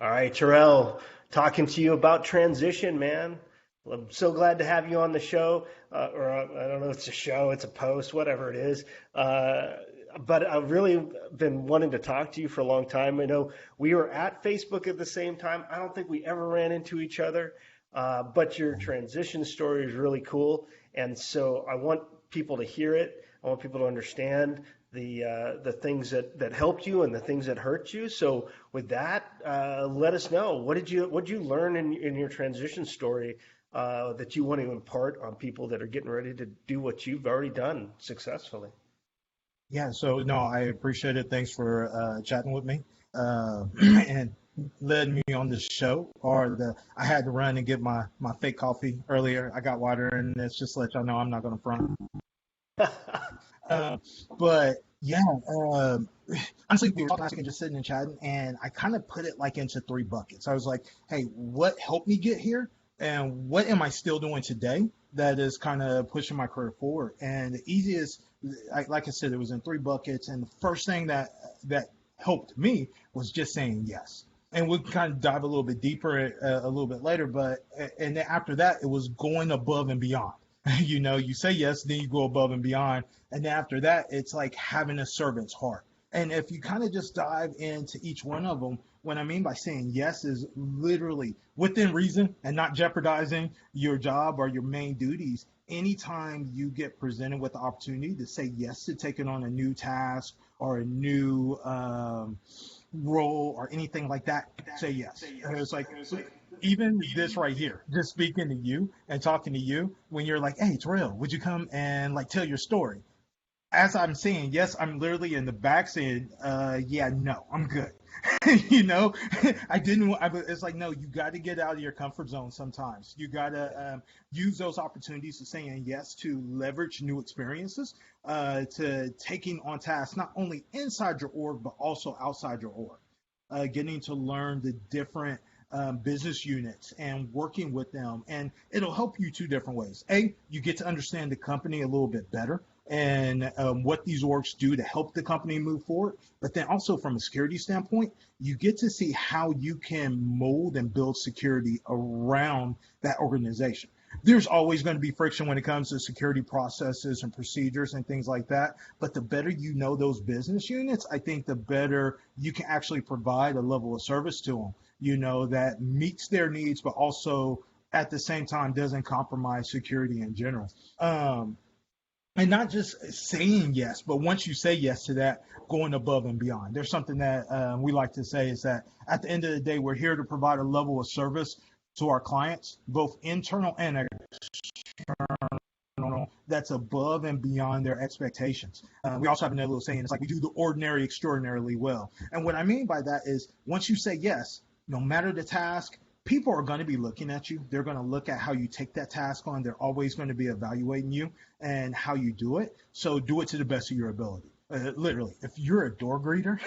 All right, Terrell, talking to you about transition, man. Well, I'm so glad to have you on the show, I don't know if it's a show, it's a post, whatever it is. Uh, but I've really been wanting to talk to you for a long time. I know we were at Facebook at the same time. I don't think we ever ran into each other, but your transition story is really cool. And so I want people to hear it. I want people to understand the things that helped you and the things that hurt you. So with that, let us know, what did you learn in your transition story that you want to impart on people that are getting ready to do what you've already done successfully? Yeah, so no, I appreciate it. Thanks for chatting with me and letting me on this show. I had to run and get my fake coffee earlier. I got water, and it's just to let y'all know I'm not going to front. Uh, but yeah, honestly, we were talking last week and just sitting and chatting, and I kind of put it like into three buckets. I was like, hey, what helped me get here, and what am I still doing today that is kind of pushing my career forward? And the easiest, like I said, it was in three buckets, and the first thing that helped me was just saying yes. And we'll kind of dive a little bit deeper a little bit later, but and then after that, it was going above and beyond. You say yes, then you go above and beyond. And then after that, it's like having a servant's heart. And if you kind of just dive into each one of them, what I mean by saying yes is literally within reason and not jeopardizing your job or your main duties. Anytime you get presented with the opportunity to say yes to taking on a new task or a new role or anything like that, say yes. And it's like, even this right here, just speaking to you and talking to you, when you're like, hey, Terrell, would you come and like tell your story? As I'm saying yes, I'm literally in the back saying, yeah, no, I'm good. you know, I didn't. It's like, no, you got to get out of your comfort zone sometimes. You got to use those opportunities to saying yes to leverage new experiences, to taking on tasks not only inside your org but also outside your org, getting to learn the different business units and working with them. And it'll help you two different ways. A, you get to understand the company a little bit better and what these orgs do to help the company move forward. But then also from a security standpoint, you get to see how you can mold and build security around that organization. There's always going to be friction when it comes to security processes and procedures and things like that. But the better you know those business units, I think the better you can actually provide a level of service to them, that meets their needs, but also at the same time doesn't compromise security in general. And not just saying yes, but once you say yes to that, going above and beyond. There's something that we like to say is that at the end of the day, we're here to provide a level of service to our clients, both internal and external, that's above and beyond their expectations. We also have another little saying, it's like we do the ordinary extraordinarily well. And what I mean by that is once you say yes, no matter the task, people are going to be looking at you. They're going to look at how you take that task on. They're always going to be evaluating you and how you do it. So do it to the best of your ability. Literally, if you're a door greeter,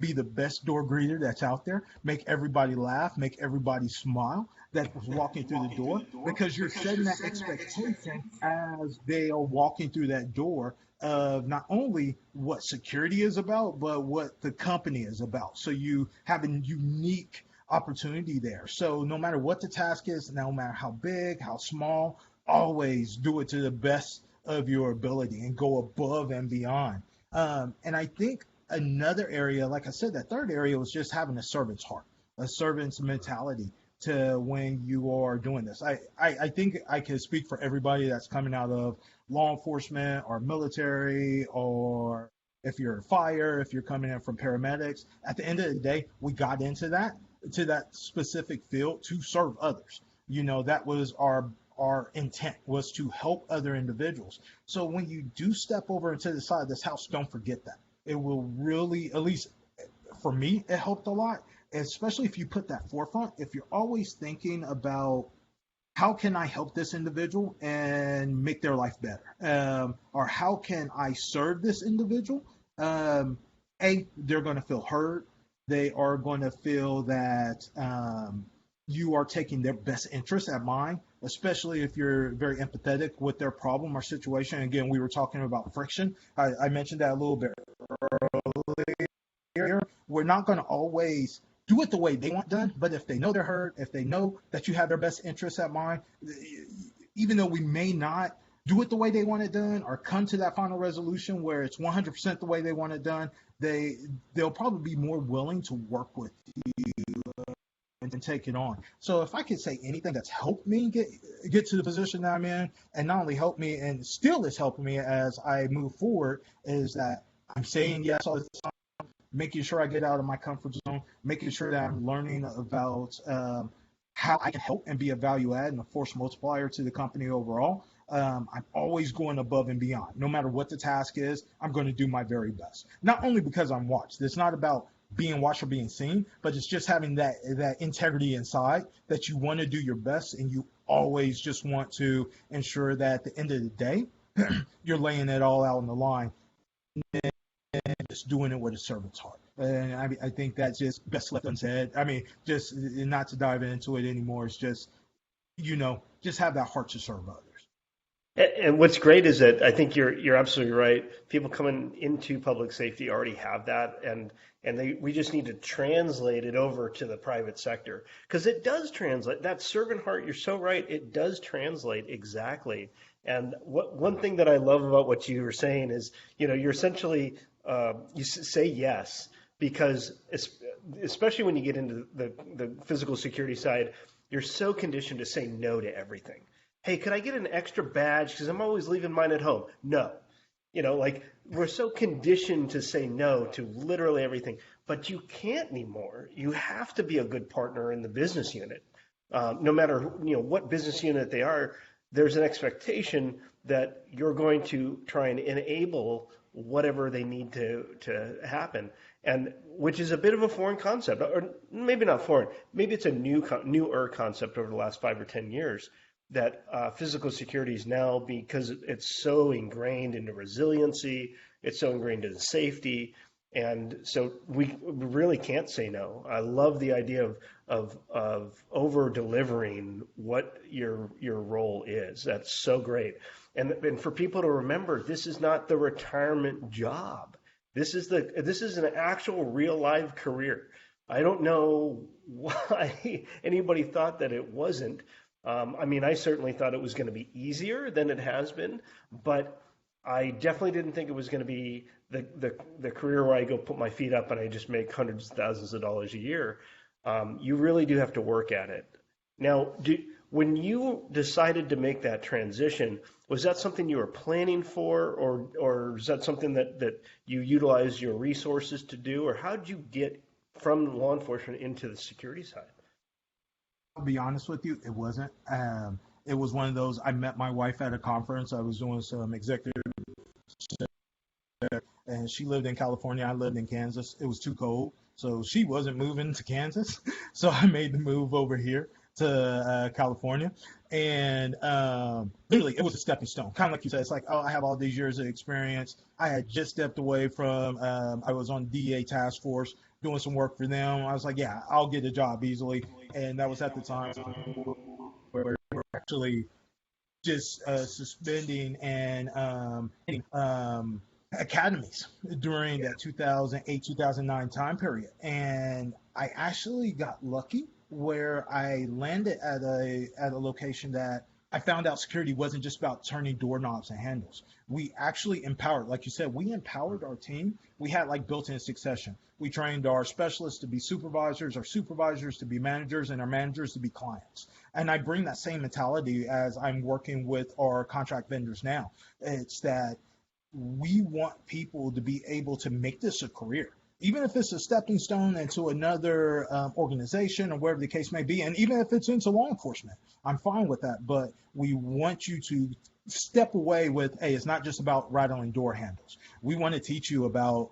be the best door greeter that's out there. Make everybody laugh, make everybody smile that's walking through the door, because you're setting that expectation as they are walking through that door of not only what security is about, but what the company is about. So you have a unique opportunity there. So no matter what the task is, no matter how big, how small, always do it to the best of your ability and go above and beyond. And I think another area, like I said, that third area was just having a servant's heart, a servant's mentality to when you are doing this. I think I can speak for everybody that's coming out of law enforcement or military, or if you're fire, if you're coming in from paramedics. At the end of the day, we got into that to that specific field to serve others. That was our intent, was to help other individuals. So when you do step over into the side of this house, don't forget that. It will really, at least for me, it helped a lot, especially if you put that forefront. If you're always thinking about how can I help this individual and make their life better, or how can I serve this individual, they're going to feel heard. They are going to feel that you are taking their best interest at mind, especially if you're very empathetic with their problem or situation. Again, we were talking about friction. I mentioned that a little bit earlier. We're not going to always do it the way they want done. But if they know they're heard, if they know that you have their best interests at mind, even though we may not do it the way they want it done or come to that final resolution where it's 100% the way they want it done, they'll probably be more willing to work with you and take it on. So if I could say anything that's helped me get to the position that I'm in, and not only helped me and still is helping me as I move forward, is that I'm saying yes all the time, making sure I get out of my comfort zone, making sure that I'm learning about how I can help and be a value add and a force multiplier to the company overall. I'm always going above and beyond. No matter what the task is, I'm going to do my very best. Not only because I'm watched. It's not about being watched or being seen, but it's just having that integrity inside that you want to do your best, and you always just want to ensure that at the end of the day, you're laying it all out on the line and just doing it with a servant's heart. And I think that's just best left unsaid. I mean, just not to dive into it anymore. It's just, just have that heart to serve others. And what's great is that I think you're absolutely right. People coming into public safety already have that, and we just need to translate it over to the private sector, because it does translate. That servant heart, you're so right. It does translate exactly. And one thing that I love about what you were saying is, you're essentially you say yes, because especially when you get into the physical security side, you're so conditioned to say no to everything. Hey, could I get an extra badge because I'm always leaving mine at home? No. We're so conditioned to say no to literally everything, but you can't anymore. You have to be a good partner in the business unit. No matter what business unit they are, there's an expectation that you're going to try and enable whatever they need to happen, and which is a bit of a foreign concept, or maybe not foreign. Maybe it's a newer concept over the last 5 or 10 years. That physical security is now, because it's so ingrained into resiliency, it's so ingrained into safety, and so we really can't say no. I love the idea of over delivering what your role is. That's so great, and for people to remember, this is not the retirement job. This is an actual real live career. I don't know why anybody thought that it wasn't. I certainly thought it was going to be easier than it has been, but I definitely didn't think it was going to be the career where I go put my feet up and I just make hundreds of thousands of dollars a year. You really do have to work at it. Now, when you decided to make that transition, was that something you were planning for, or is that something that you utilized your resources to do, or how did you get from law enforcement into the security side? I'll be honest with you, it wasn't. It was one of those, I met my wife at a conference. I was doing some executive, and she lived in California. I lived in Kansas. It was too cold, so she wasn't moving to Kansas. So I made the move over here to California. And literally, it was a stepping stone. Kind of like you said, it's like, I have all these years of experience. I had just stepped away from, I was on DEA task force doing some work for them. I was like, yeah, I'll get a job easily. And that was at the time where we were actually just suspending and academies during that 2008, 2009 time period. And I actually got lucky where I landed at a location that I found out security wasn't just about turning doorknobs and handles. We actually empowered, like you said, we empowered our team. We had like built-in succession. We trained our specialists to be supervisors, our supervisors to be managers, and our managers to be clients. And I bring that same mentality as I'm working with our contract vendors now. It's that we want people to be able to make this a career, even if it's a stepping stone into another organization or wherever the case may be, and even if it's into law enforcement, I'm fine with that. But we want you to step away with, hey, it's not just about rattling door handles. We want to teach you about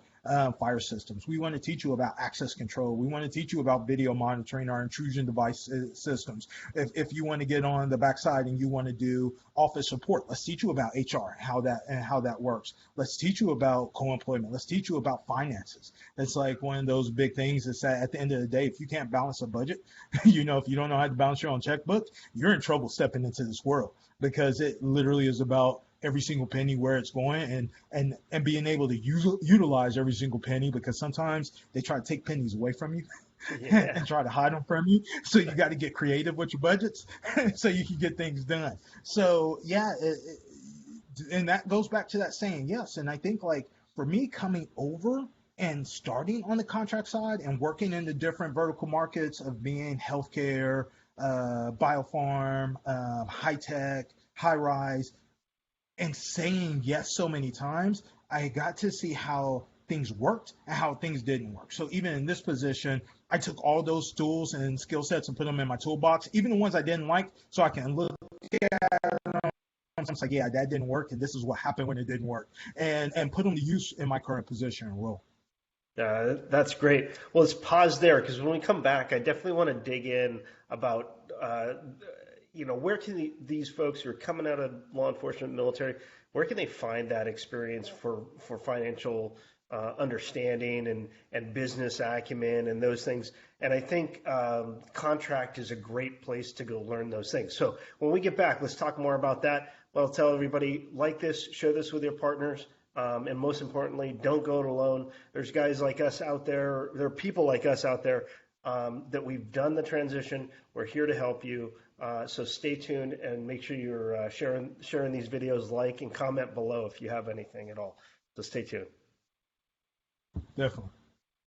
fire systems. We want to teach you about access control. We want to teach you about video monitoring, our intrusion device systems. If you want to get on the backside and you want to do office support, let's teach you about HR, how that works. Let's teach you about co-employment. Let's teach you about finances. It's like one of those big things is that at the end of the day, if you can't balance a budget, if you don't know how to balance your own checkbook, you're in trouble stepping into this world, because it literally is about every single penny, where it's going, and being able to utilize every single penny, because sometimes they try to take pennies away from you. Yeah. and try to hide them from you. So you got to get creative with your budgets so you can get things done. So yeah, and that goes back to that saying, yes. And I think like for me coming over and starting on the contract side and working in the different vertical markets of being healthcare, biofarm, high tech, high rise, and saying yes so many times, I got to see how things worked and how things didn't work. So even in this position, I took all those tools and skill sets and put them in my toolbox, even the ones I didn't like, so I can look at them. It's like, yeah, that didn't work, and this is what happened when it didn't work, and put them to use in my current position and role. That's great. Well, let's pause there because when we come back, I definitely want to dig in about, where can these folks who are coming out of law enforcement, military, where can they find that experience for financial understanding and business acumen and those things? And I think contract is a great place to go learn those things. So when we get back, let's talk more about that. Well, tell everybody, like this, share this with your partners. And most importantly, don't go it alone. There's guys like us out there. There are people like us out there that we've done the transition. We're here to help you. So stay tuned and make sure you're sharing these videos, like and comment below if you have anything at all. So stay tuned. Definitely.